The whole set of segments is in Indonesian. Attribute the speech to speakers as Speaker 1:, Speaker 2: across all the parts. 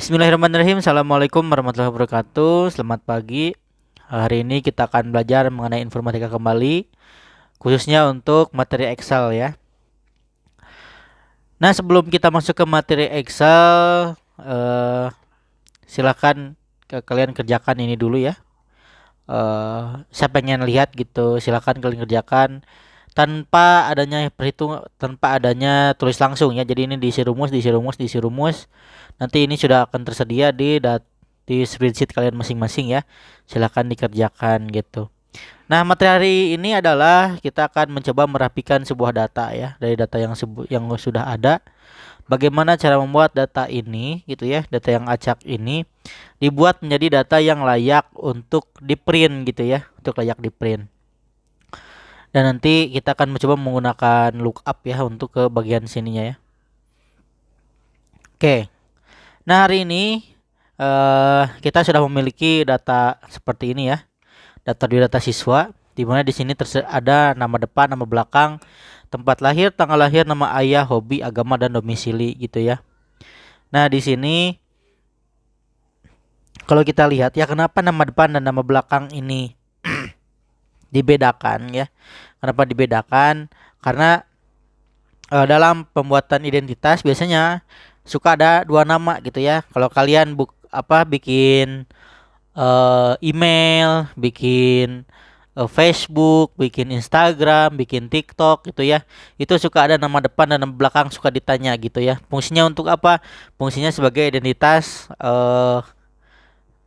Speaker 1: Bismillahirrahmanirrahim. Assalamualaikum warahmatullahi wabarakatuh. Selamat pagi. Hari ini kita akan belajar mengenai informatika kembali, khususnya untuk materi Excel ya. Nah, sebelum kita masuk ke materi Excel, silakan kalian kerjakan ini dulu ya. Saya pengen lihat gitu. Silakan kalian kerjakan tanpa adanya tanpa adanya tulis langsung ya. Jadi ini diisi rumus, diisi rumus, diisi rumus. Nanti ini sudah akan tersedia di spreadsheet kalian masing-masing ya. Silakan dikerjakan gitu. Nah, materi hari ini adalah kita akan mencoba merapikan sebuah data ya, dari data yang sudah ada. Bagaimana cara membuat data ini gitu ya, data yang acak ini dibuat menjadi data yang layak untuk di-print gitu ya, untuk layak di-print. Dan nanti kita akan mencoba menggunakan lookup ya untuk ke bagian sininya ya. Oke. Nah, hari ini kita sudah memiliki data seperti ini ya. Data siswa, di mana di sini ada nama depan, nama belakang, tempat lahir, tanggal lahir, nama ayah, hobi, agama, dan domisili gitu ya. Nah, di sini kalau kita lihat ya, kenapa nama depan dan nama belakang ini dibedakan ya? Kenapa dibedakan? Karena dalam pembuatan identitas biasanya suka ada dua nama gitu ya. Kalau kalian bikin email, bikin Facebook, bikin Instagram, bikin TikTok gitu ya. Itu suka ada nama depan dan nama belakang suka ditanya gitu ya. Fungsinya untuk apa? Fungsinya sebagai identitas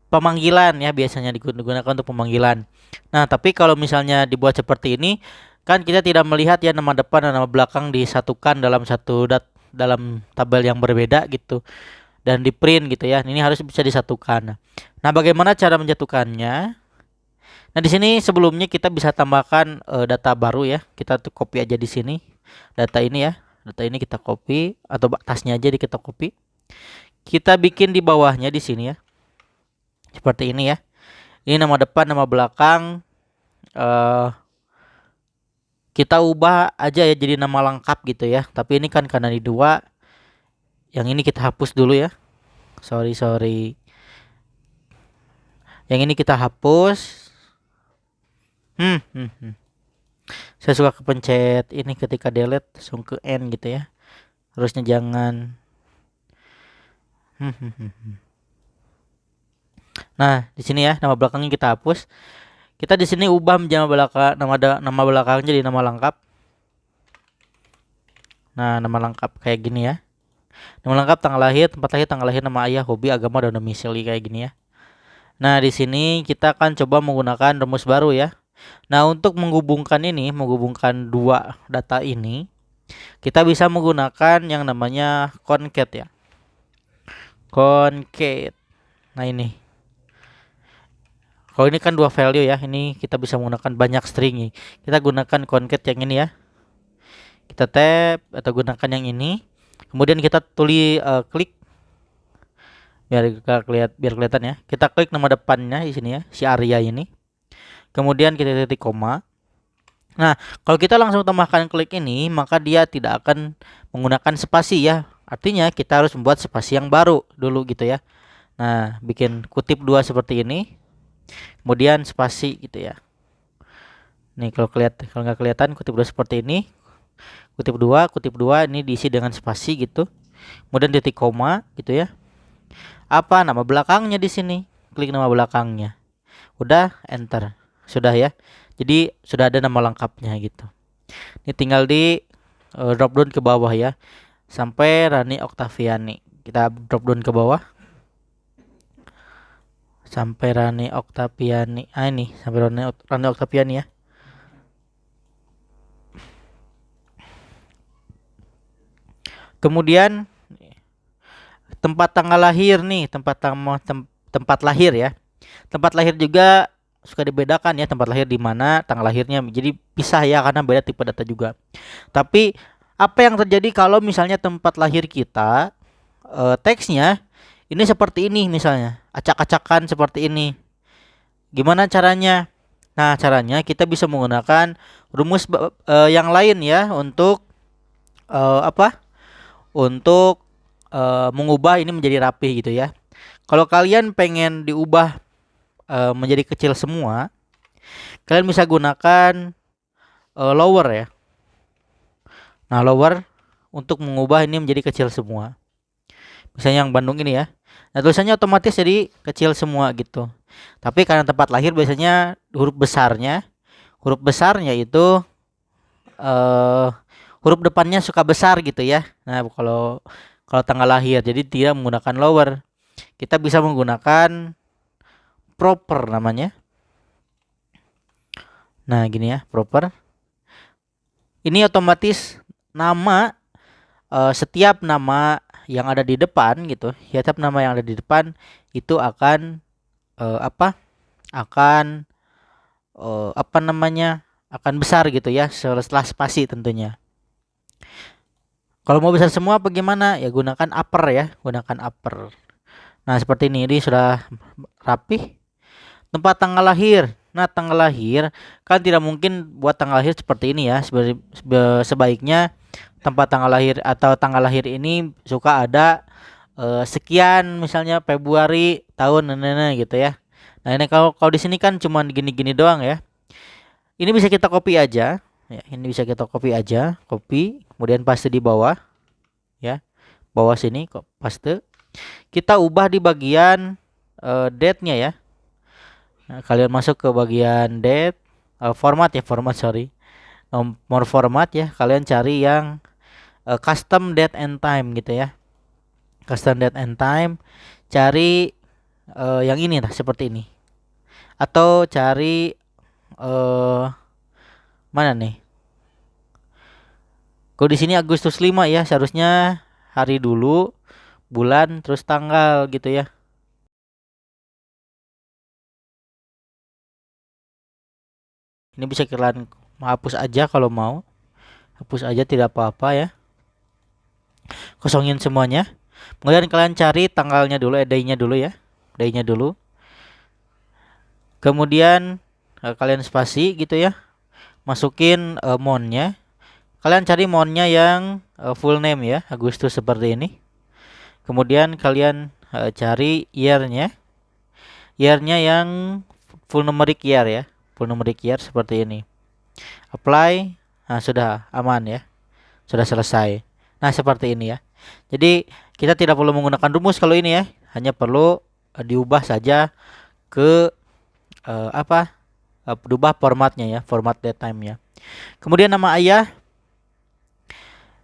Speaker 1: pemanggilan ya, biasanya digunakan untuk pemanggilan. Nah, tapi kalau misalnya dibuat seperti ini, kan kita tidak melihat ya nama depan dan nama belakang disatukan dalam tabel yang berbeda gitu dan di print gitu ya. Ini harus bisa disatukan. Nah, bagaimana cara menjatuhkannya? Nah, di sini sebelumnya kita bisa tambahkan data baru ya. Kita tuh copy aja di sini. Data ini ya. Data ini kita copy atau tasnya aja kita copy. Kita bikin di bawahnya di sini ya. Seperti ini ya. Ini nama depan, nama belakang. Kita ubah aja ya jadi nama lengkap gitu ya. Tapi ini kan karena di dua. Yang ini kita hapus dulu ya. Sorry. Yang ini kita hapus. Saya suka kepencet ini ketika delete langsung ke N gitu ya. Harusnya jangan. Nah, di sini ya nama belakangnya kita hapus. Kita di sini ubah menjadi nama belakang jadi nama lengkap. Nah, nama lengkap kayak gini ya. Nama lengkap, tanggal lahir, tempat lahir, tanggal lahir, nama ayah, hobi, agama, dan domisili kayak gini ya. Nah, di sini kita akan coba menggunakan rumus baru ya. Nah, untuk menghubungkan dua data ini, kita bisa menggunakan yang namanya concat ya. Concat. Nah, ini. Kalau ini kan dua value ya, ini kita bisa menggunakan banyak string nih. Kita gunakan concat yang ini ya. Kita tab atau gunakan yang ini. Kemudian kita klik biar kelihatan ya. Kita klik nama depannya di sini ya, si Arya ini. Kemudian kita titik koma. Nah, kalau kita langsung tambahkan klik ini, maka dia tidak akan menggunakan spasi ya. Artinya kita harus membuat spasi yang baru dulu gitu ya. Nah, bikin kutip dua seperti ini. Kemudian spasi gitu ya. Nih kalau nggak kelihatan kutip dua seperti ini. Kutip dua ini diisi dengan spasi gitu. Kemudian titik koma gitu ya. Apa nama belakangnya di sini? Klik nama belakangnya. Udah, enter. Sudah ya. Jadi sudah ada nama lengkapnya gitu. Ini tinggal di drop down ke bawah ya. Sampai Rani Oktaviani. Kita drop down ke bawah. Sampai Rani Oktaviani. Ini sampai Rani Oktaviani ya. Kemudian tempat tanggal lahir nih, tempat lahir ya. Tempat lahir juga suka dibedakan ya, tempat lahir di mana, tanggal lahirnya. Jadi pisah ya karena beda tipe data juga. Tapi apa yang terjadi kalau misalnya tempat lahir kita teksnya ini seperti ini misalnya, acak-acakan seperti ini. Gimana caranya? Nah, caranya kita bisa menggunakan rumus yang lain ya untuk untuk mengubah ini menjadi rapi gitu ya. Kalau kalian pengen diubah menjadi kecil semua, kalian bisa gunakan lower ya. Nah, lower untuk mengubah ini menjadi kecil semua. Misalnya yang Bandung ini ya. Nah, tulisannya otomatis jadi kecil semua gitu. Tapi karena tempat lahir biasanya huruf besarnya itu eh huruf depannya suka besar gitu ya. Nah, kalau kalau tanggal lahir jadi tidak menggunakan lower. Kita bisa menggunakan proper namanya. Nah, gini ya, proper. Ini otomatis nama setiap nama yang ada di depan gitu, setiap nama yang ada di depan itu akan akan apa namanya? Akan besar gitu ya setelah spasi tentunya. Kalau mau besar semua bagaimana? Ya gunakan upper ya, gunakan upper. Nah, seperti ini sudah rapi. Tempat tanggal lahir. Nah, tanggal lahir kan tidak mungkin buat tanggal lahir seperti ini ya. Sebaiknya tempat tanggal lahir atau tanggal lahir ini suka ada sekian misalnya Februari tahun gitu ya. Nah, ini kalau kalau di sini kan cuma gini-gini doang ya. Ini bisa kita copy aja. Ya, ini bisa kita copy aja, copy, kemudian paste di bawah ya. Bawah sini kok paste. Kita ubah di bagian date-nya ya. Nah, kalian masuk ke bagian date, format sorry. Nomor format ya, kalian cari yang custom date and time gitu ya. Custom date and time, cari yang ini lah seperti ini. Atau cari mana nih? Kalau di sini Agustus 5 ya, seharusnya hari dulu, bulan, terus tanggal gitu ya. Ini bisa kalian hapus aja kalau mau. Hapus aja tidak apa-apa ya. Kosongin semuanya. Kemudian kalian cari tanggalnya dulu, day-nya dulu ya. Day-nya dulu. Kemudian kalian spasi gitu ya. Masukin month-nya. Kalian cari month-nya yang full name ya, Agustus seperti ini. Kemudian kalian cari year-nya. Year-nya yang full numeric year ya. Full numeric year seperti ini. Apply. Nah, sudah aman ya. Sudah selesai. Nah, seperti ini ya. Jadi kita tidak perlu menggunakan rumus kalau ini ya. Hanya perlu diubah saja ke berubah formatnya ya, format datetime-nya. Kemudian nama ayah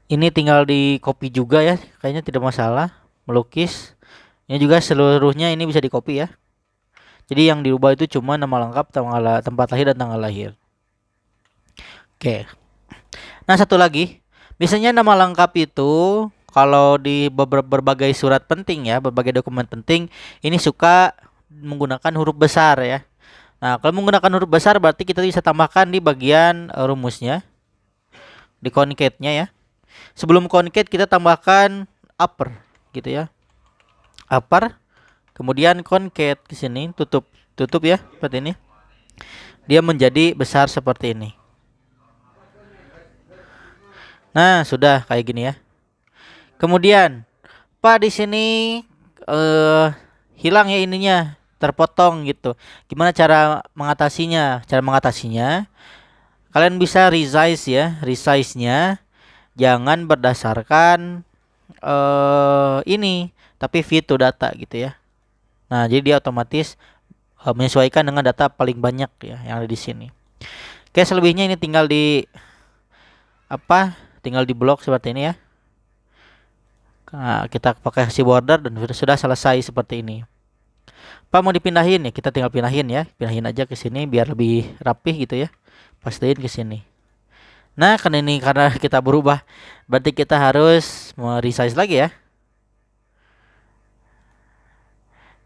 Speaker 1: ini tinggal di copy juga ya, kayaknya tidak masalah. Melukis ini juga seluruhnya ini bisa di copy ya. Jadi yang diubah itu cuma nama lengkap, tempat lahir dan tanggal lahir. Oke. Nah, satu lagi, biasanya nama lengkap itu kalau di berbagai surat penting ya, berbagai dokumen penting ini suka menggunakan huruf besar ya. Nah, kalau menggunakan huruf besar berarti kita bisa tambahkan di bagian rumusnya, di concate-nya ya. Sebelum concate kita tambahkan upper gitu ya. Upper, kemudian concate ke sini, tutup ya, seperti ini. Dia menjadi besar seperti ini. Nah, sudah kayak gini ya. Kemudian, Pak di sini hilang ya ininya, terpotong gitu. Gimana cara mengatasinya? Cara mengatasinya, kalian bisa resize ya, resize-nya jangan berdasarkan ini, tapi fit to data gitu ya. Nah, jadi dia otomatis menyesuaikan dengan data paling banyak ya yang ada di sini. Oke, selebihnya ini tinggal di tinggal di blok seperti ini ya. Nah, kita pakai si border dan sudah selesai seperti ini. Pak mau dipindahin ya, kita tinggal pindahin ya. Pindahin aja ke sini biar lebih rapih gitu ya. Pastiin ke sini. Nah, karena kita berubah, berarti kita harus resize lagi ya.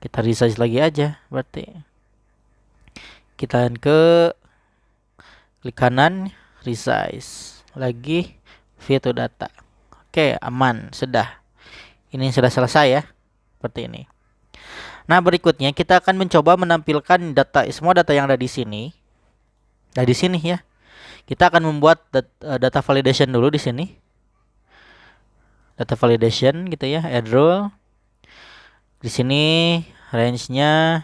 Speaker 1: Kita resize lagi aja berarti. Kita ke klik kanan, resize. Lagi view to data. Oke, aman, sudah. Ini sudah selesai ya. Seperti ini. Nah, berikutnya kita akan mencoba menampilkan semua data yang ada di sini. Nah, di sini ya. Kita akan membuat data validation dulu di sini. Data validation gitu ya, add rule. Di sini range-nya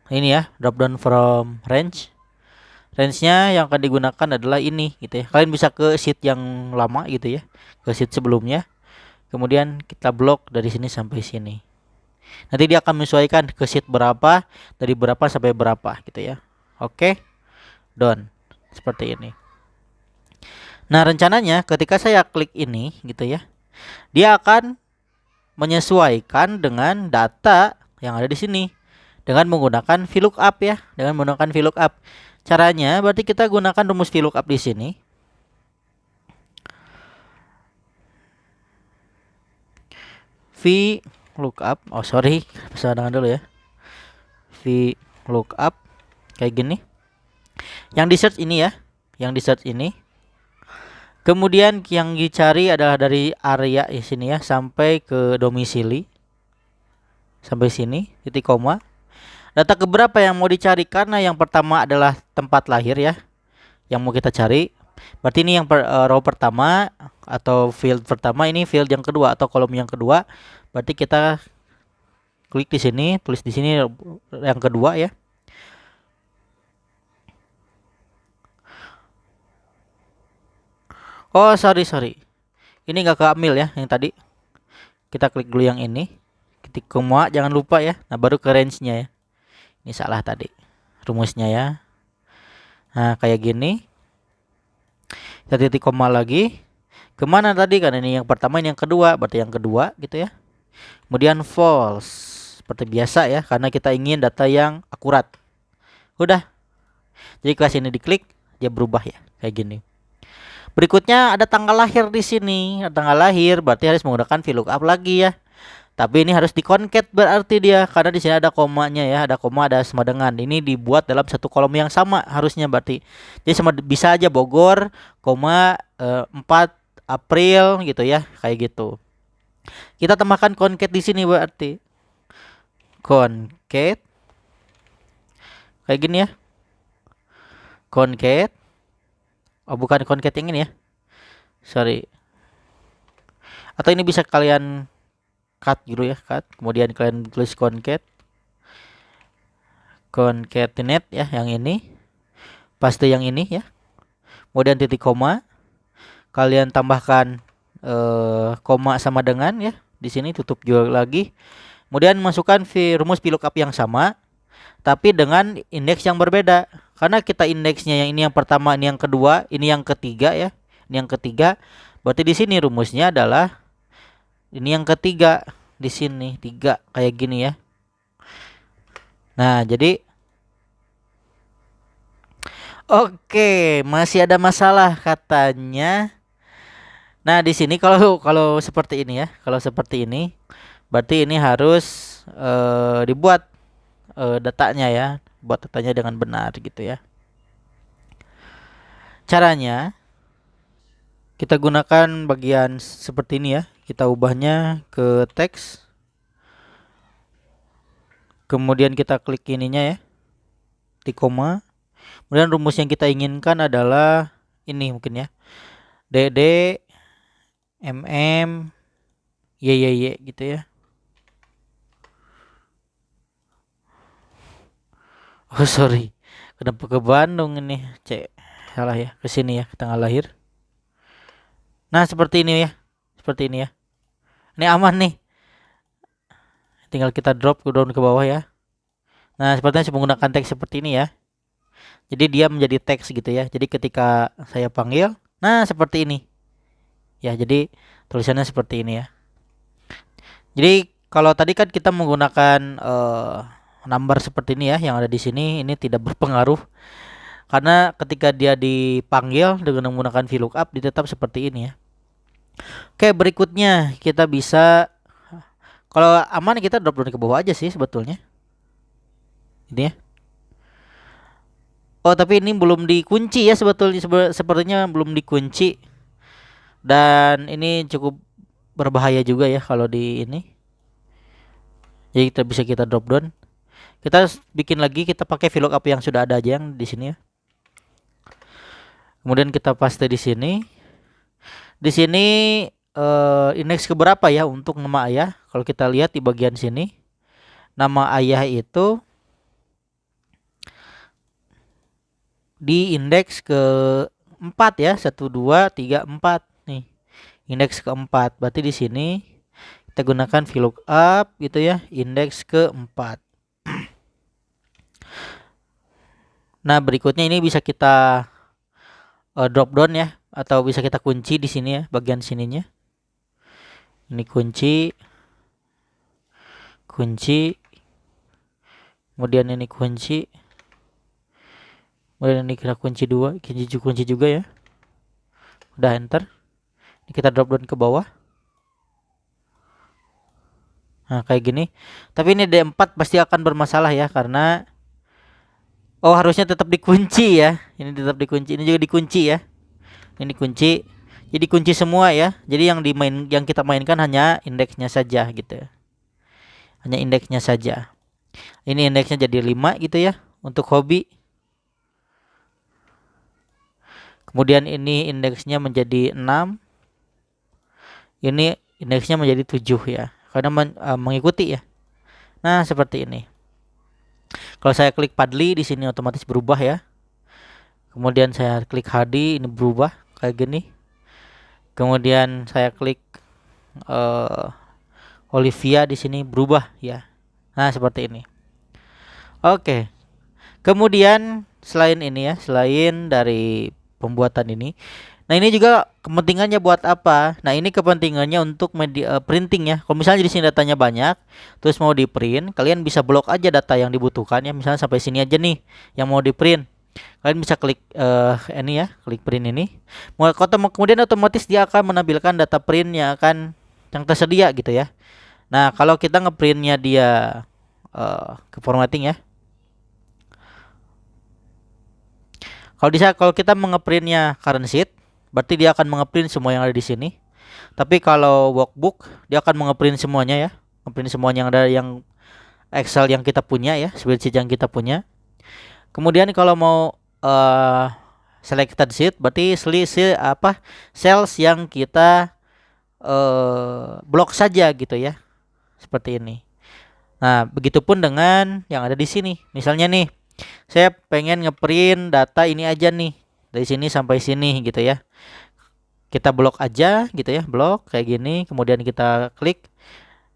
Speaker 1: ini ya, drop down from range. Range-nya yang akan digunakan adalah ini gitu ya. Kalian bisa ke sheet yang lama gitu ya, ke sheet sebelumnya. Kemudian kita blok dari sini sampai sini. Nanti dia akan menyesuaikan ke sheet berapa, dari berapa sampai berapa gitu ya. Oke, done. Seperti ini. Nah, rencananya ketika saya klik ini gitu ya, dia akan menyesuaikan dengan data yang ada di sini dengan menggunakan VLOOKUP ya, dengan menggunakan VLOOKUP. Caranya berarti kita gunakan rumus VLOOKUP di sini. VLOOKUP, oh sorry, bisa dengan dulu ya. VLOOKUP kayak gini. Yang di search ini ya, yang di search ini. Kemudian yang dicari adalah dari area di sini ya sampai ke domisili. Sampai sini, titik koma. Data keberapa yang mau dicari? Karena yang pertama adalah tempat lahir ya, yang mau kita cari. Berarti ini yang row pertama atau field pertama, ini field yang kedua atau kolom yang kedua. Berarti kita klik di sini, tulis di sini yang kedua ya. Oh sorry, ini nggak keambil ya yang tadi. Kita klik dulu yang ini, titik koma, jangan lupa ya. Nah baru ke range-nya ya. Ini salah tadi rumusnya ya. Nah kayak gini. Kita titik koma lagi. Kemana tadi kan, ini yang pertama, ini yang kedua, berarti yang kedua gitu ya. Kemudian false seperti biasa ya, karena kita ingin data yang akurat. Udah. Jadi kelas ini diklik, dia berubah ya kayak gini. Berikutnya ada tanggal lahir di sini. Ada tanggal lahir berarti harus menggunakan VLOOKUP lagi ya. Tapi ini harus dikonket berarti dia, karena di sini ada komanya ya, ada koma, ada sama dengan. Ini dibuat dalam satu kolom yang sama harusnya berarti. Jadi sama bisa aja Bogor, koma 4 April gitu ya, kayak gitu. Kita tambahkan concat di sini berarti. Concat kayak gini ya. Concat. Oh, bukan concat yang ini ya. Sorry. Atau ini bisa kalian cut gitu ya, cut. Kemudian kalian tulis concat. Concatenate ya, yang ini. Paste yang ini ya. Kemudian titik koma. Kalian tambahkan koma sama dengan ya. Di sini tutup juga lagi. Kemudian masukkan rumus VLOOKUP yang sama, tapi dengan indeks yang berbeda. Karena kita indeksnya yang ini yang pertama, ini yang kedua, ini yang ketiga ya. Ini yang ketiga. Berarti di sini rumusnya adalah ini yang ketiga, di sini 3 kayak gini ya. Nah, jadi oke, masih ada masalah katanya. Nah, di sini kalau seperti ini ya, kalau seperti ini berarti ini harus dibuat datanya ya, buat datanya dengan benar gitu ya. Caranya kita gunakan bagian seperti ini ya, kita ubahnya ke teks. Kemudian kita klik ininya ya, titik koma. Kemudian rumus yang kita inginkan adalah ini mungkin ya, DD MM YYY gitu ya. Oh sorry, kenapa ke Bandung ini? Salah ya, ke sini ya, ke tanggal lahir. Nah seperti ini ya, seperti ini ya. Ini aman nih. Tinggal kita drop ke down ke bawah ya. Nah sepertinya saya menggunakan teks seperti ini ya. Jadi dia menjadi teks gitu ya. Jadi ketika saya panggil, nah seperti ini. Ya jadi tulisannya seperti ini ya. Jadi kalau tadi kan kita menggunakan number seperti ini ya, yang ada di sini, ini tidak berpengaruh. Karena ketika dia dipanggil dengan menggunakan VLOOKUP, dia tetap seperti ini ya. Oke, berikutnya kita bisa, kalau aman kita drop down ke bawah aja sih sebetulnya. Ini ya. Oh, tapi ini belum dikunci ya sebetulnya, sepertinya belum dikunci. Dan ini cukup berbahaya juga ya kalau di ini. Jadi kita drop down. Kita bikin lagi, kita pakai VLOOKUP yang sudah ada aja yang di sini ya. Kemudian kita paste di sini. Di sini indeks keberapa ya untuk nama ayah. Kalau kita lihat di bagian sini, nama ayah itu di indeks ke-4 ya, 1 2 3 4 nih. Indeks ke-4. Berarti di sini kita gunakan VLOOKUP gitu ya, indeks ke-4. Nah, berikutnya ini bisa kita drop down ya, atau bisa kita kunci di sini ya, bagian sininya. Ini kunci, kemudian ini kunci, kemudian ini kita kunci juga ya. Udah enter. Ini kita drop down ke bawah. Nah, kayak gini. Tapi ini D4 pasti akan bermasalah ya, karena harusnya tetap dikunci ya. Ini tetap dikunci, ini juga dikunci ya. Ini kunci. Jadi kunci semua ya. Jadi yang kita mainkan hanya indeksnya saja gitu ya. Hanya indeksnya saja. Ini indeksnya jadi 5 gitu ya untuk hobi. Kemudian ini indeksnya menjadi 6. Ini indeksnya menjadi 7 ya. Karena mengikuti ya. Nah, seperti ini. Kalau saya klik Padli di sini otomatis berubah ya. Kemudian saya klik HD, ini berubah kayak gini. Kemudian saya klik Olivia di sini berubah ya. Nah, seperti ini. Oke. Kemudian selain ini ya, selain dari pembuatan ini, nah ini juga kepentingannya buat apa? Nah, ini kepentingannya untuk media printing ya. Kalau misalnya di sini datanya banyak, terus mau di print, kalian bisa blok aja data yang dibutuhkan ya. Misalnya sampai sini aja nih yang mau di print. Kalian bisa klik ini ya, klik print ini. Kemudian otomatis dia akan menampilkan data print yang tersedia gitu ya. Nah, kalau kita ngeprintnya dia ke formatting ya. Kalau kita mengeprintnya current sheet, berarti dia akan mengeprint semua yang ada di sini. Tapi kalau workbook, dia akan mengeprint semuanya ya. Ngeprint semuanya yang ada, yang Excel yang kita punya ya, spreadsheet yang kita punya. Kemudian kalau mau selected sheet, berarti sales yang kita blok saja gitu ya. Seperti ini. Nah, begitupun dengan yang ada di sini. Misalnya nih, saya pengen ngeprint data ini aja nih, dari sini sampai sini gitu ya. Kita blok aja gitu ya, blok kayak gini, kemudian kita klik.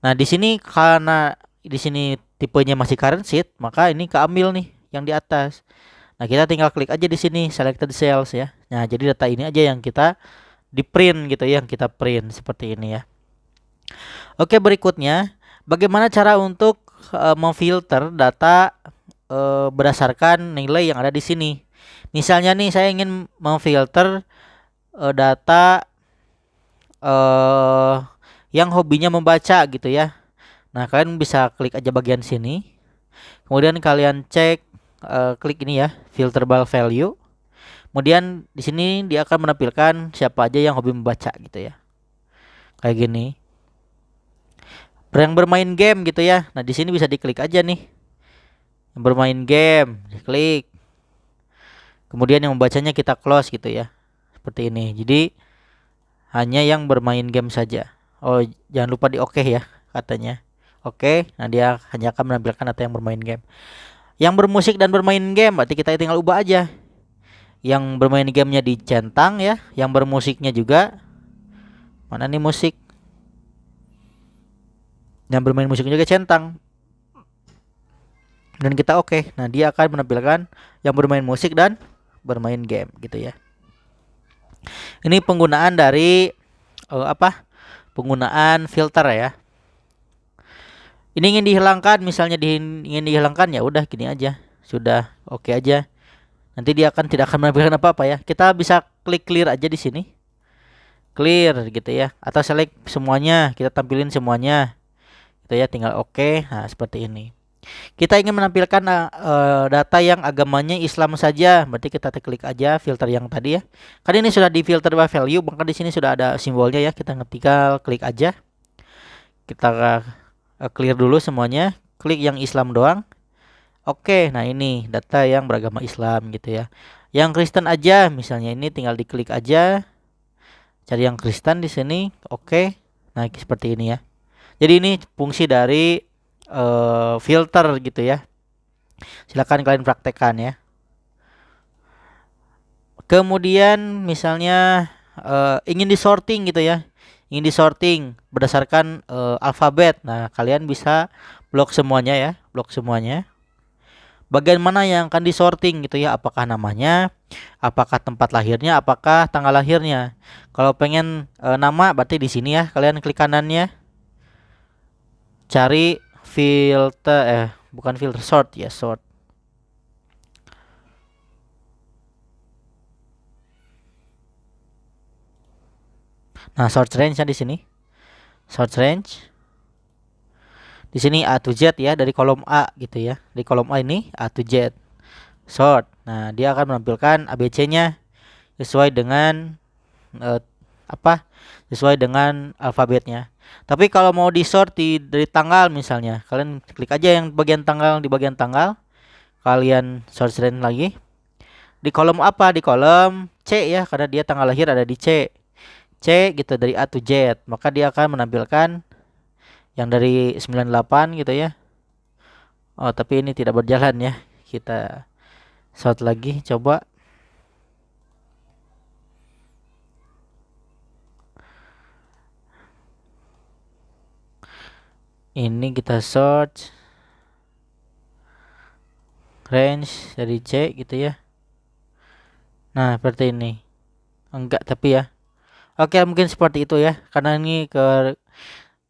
Speaker 1: Nah, di sini karena di sini tipenya masih current sheet, maka ini keambil nih yang di atas. Nah, kita tinggal klik aja di sini selected cells ya. Nah, jadi data ini aja yang kita di print gitu ya, yang kita print seperti ini ya. Oke, berikutnya bagaimana cara untuk memfilter data berdasarkan nilai yang ada di sini. Misalnya nih, saya ingin memfilter data yang hobinya membaca gitu ya. Nah, kalian bisa klik aja bagian sini. Kemudian kalian cek klik ini ya, filter by value. Kemudian di sini dia akan menampilkan siapa aja yang hobi membaca gitu ya. Kayak gini. Yang bermain game gitu ya. Nah, di sini bisa diklik aja nih. Yang bermain game, diklik. Kemudian yang membacanya kita close gitu ya. Seperti ini. Jadi hanya yang bermain game saja. Oh, jangan lupa di oke ya katanya. Oke, nah dia hanya akan menampilkan data yang bermain game. Yang bermusik dan bermain game berarti kita tinggal ubah aja. Yang bermain gamenya dicentang ya, yang bermusiknya juga. Mana nih musik? Yang bermain musiknya juga centang. Dan kita oke. Nah, dia akan menampilkan yang bermain musik dan bermain game gitu ya. Ini penggunaan dari penggunaan filter ya. Ini ingin dihilangkan, misalnya ingin dihilangkan, ya udah gini aja. Sudah oke aja. Nanti dia tidak akan menampilkan apa-apa ya. Kita bisa klik clear aja di sini. Clear gitu ya. Atau select semuanya, kita tampilin semuanya. Gitu ya, tinggal oke. Nah, seperti ini. Kita ingin menampilkan data yang agamanya Islam saja, berarti kita klik aja filter yang tadi ya. Kan ini sudah di filter by value, maka di sini sudah ada simbolnya ya. Kita tinggal klik aja. Kita clear dulu semuanya, klik yang Islam doang. Oke, nah ini data yang beragama Islam gitu ya. Yang Kristen aja misalnya ini tinggal diklik aja. Cari yang Kristen di sini. Oke. Nah, seperti ini ya. Jadi ini fungsi dari filter gitu ya. Silakan kalian praktekkan ya. Kemudian misalnya ingin disorting gitu ya. Ingin disorting berdasarkan alfabet. Nah, kalian bisa blok semuanya ya, blok semuanya. Bagian mana yang akan disorting gitu ya? Apakah namanya, apakah tempat lahirnya, apakah tanggal lahirnya? Kalau pengen nama berarti di sini ya, kalian klik kanannya. Cari filter bukan filter, sort ya, sort. Nah, sort range-nya di sini. Sort range. Di sini A to Z ya, dari kolom A gitu ya. Di kolom A ini A to Z. Sort. Nah, dia akan menampilkan ABC-nya sesuai dengan apa? Sesuai dengan alfabetnya. Tapi kalau mau di sort dari tanggal misalnya, kalian klik aja yang bagian tanggal, di bagian tanggal. Kalian sort range lagi. Di kolom apa? Di kolom C ya, karena dia tanggal lahir ada di C. C gitu dari A to Z. Maka dia akan menampilkan yang dari 98 gitu ya. Oh, tapi ini tidak berjalan ya. Kita sort lagi, coba. Ini kita search range dari C gitu ya. Nah, seperti ini. Enggak, tapi ya. Oke, mungkin seperti itu ya. Karena ini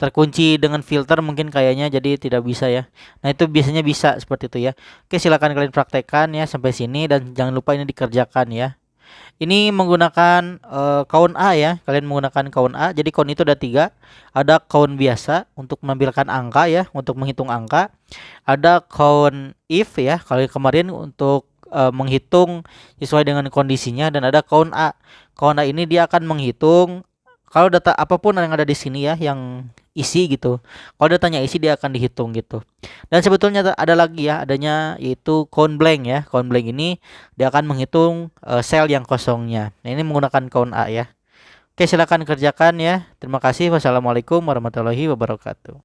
Speaker 1: terkunci dengan filter mungkin kayaknya, jadi tidak bisa ya. Nah, itu biasanya bisa seperti itu ya. Oke, silakan kalian praktekkan ya sampai sini dan jangan lupa ini dikerjakan ya. Ini menggunakan count A ya. Kalian menggunakan count A. Jadi count itu ada 3. Ada count biasa untuk menampilkan angka ya, untuk menghitung angka. Ada count if ya, kalau kemarin untuk menghitung sesuai dengan kondisinya, dan ada count A. Count A ini dia akan menghitung kalau data apapun yang ada di sini ya, yang isi gitu. Kalau datanya isi dia akan dihitung gitu. Dan sebetulnya ada lagi ya, adanya yaitu count blank ya. Count blank ini dia akan menghitung sel yang kosongnya. Nah, ini menggunakan count A ya. Oke, silakan kerjakan ya. Terima kasih. Wassalamualaikum warahmatullahi wabarakatuh.